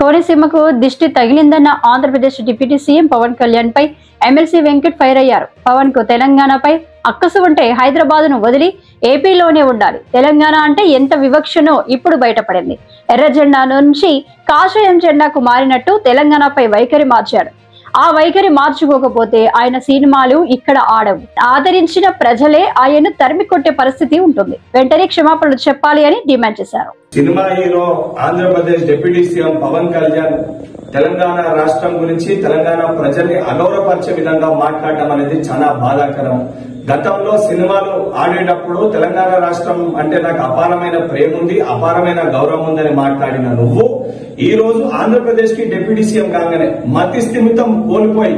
కోనసీమకు దిష్టి తగిలిందన్న Andhra Pradesh deputy CM Pawan Kalyan పై MLC Venkat fire అయ్యారు. పవన్ కు తెలంగాణపై అక్కసు ఉంటే హైదరాబాద్ ను వదిలి ఏపీలోనే ఉండాలి. తెలంగాణ అంటే ఎంత వివక్షనో ఇప్పుడు బయటపడింది. ఎర్ర జెండా నుంచి కాషాయం జెండాకు మారినట్టు తెలంగాణపై వైఖరి మార్చాడు. ఆ వైఖరి మార్చుకోకపోతే ఆయన సినిమాలు ఇక్కడ ఆడవు. ఆదరించిన ప్రజలే ఆయన్ను తరిమి కొట్టే పరిస్థితి ఉంటుంది. వెంటనే క్షమాపణలు చెప్పాలి అని డిమాండ్ చేశారు. Cinema hero Andhra Pradesh deputy CM Pawan Kalyan Telangana రాష్ట్రం గురించి తెలంగాణ ప్రజల్ని అగౌరవపరిచే విధంగా మాట్లాడటం అనేది చాలా బాధాకరం. గతంలో సినిమాలు ఆడేటప్పుడు తెలంగాణ రాష్ట్రం అంటే నాకు అపారమైన ప్రేమ ఉంది, అపారమైన గౌరవం ఉందని మాట్లాడిన నువ్వు ఈ రోజు ఆంధ్రప్రదేశ్ కి డిప్యూటీ సీఎం కాగానే మతి స్థిమితం కోల్పోయి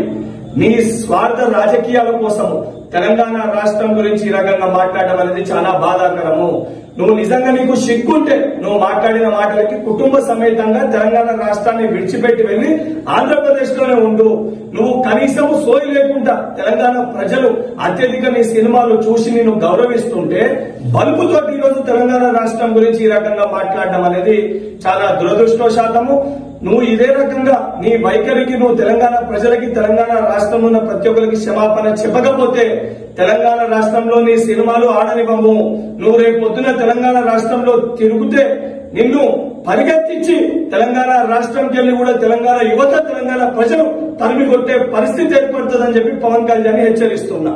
నీ స్వార్థ రాజకీయాల కోసం తెలంగాణ రాష్ట్రం గురించి ఈ రకంగా మాట్లాడడం అనేది చాలా బాధాకరము. నువ్వు నిజంగా నీకు సిగ్గుంటే నువ్వు మాట్లాడిన మాటలకి కుటుంబ సమేతంగా తెలంగాణ రాష్ట్రాన్ని విడిచిపెట్టి వెళ్లి ఆంధ్రప్రదేశ్ లోనే ఉండు. నువ్వు కనీసం సోయి లేకుండా తెలంగాణ ప్రజలు అత్యధిక నీ సినిమాలు చూసి నేను గౌరవిస్తుంటే బల్బుతో ఈ రోజు తెలంగాణ రాష్ట్రం గురించి ఈ రకంగా మాట్లాడడం అనేది చాలా దురదృష్టవశాతము. నువ్వు ఇదే రకంగా నీ వైఖరికి నువ్వు తెలంగాణ ప్రజలకి తెలంగాణ రాష్ట్రంలో ఉన్న ప్రతి ఒక్కరికి క్షమాపణ చెప్పకపోతే తెలంగాణ రాష్ట్రంలో నీ సినిమాలు ఆడనివ్వము. నువ్వు రేపు పొద్దున తెలంగాణ రాష్ట్రంలో తిరుగుతే నిన్ను పరిగెత్తించి తెలంగాణ రాష్ట్రంకి వెళ్లి కూడా తెలంగాణ యువత తెలంగాణ ప్రజలు తరిమి కొట్టే పరిస్థితి ఏర్పడుతుందని చెప్పి పవన్ కళ్యాణ్ హెచ్చరిస్తున్నా.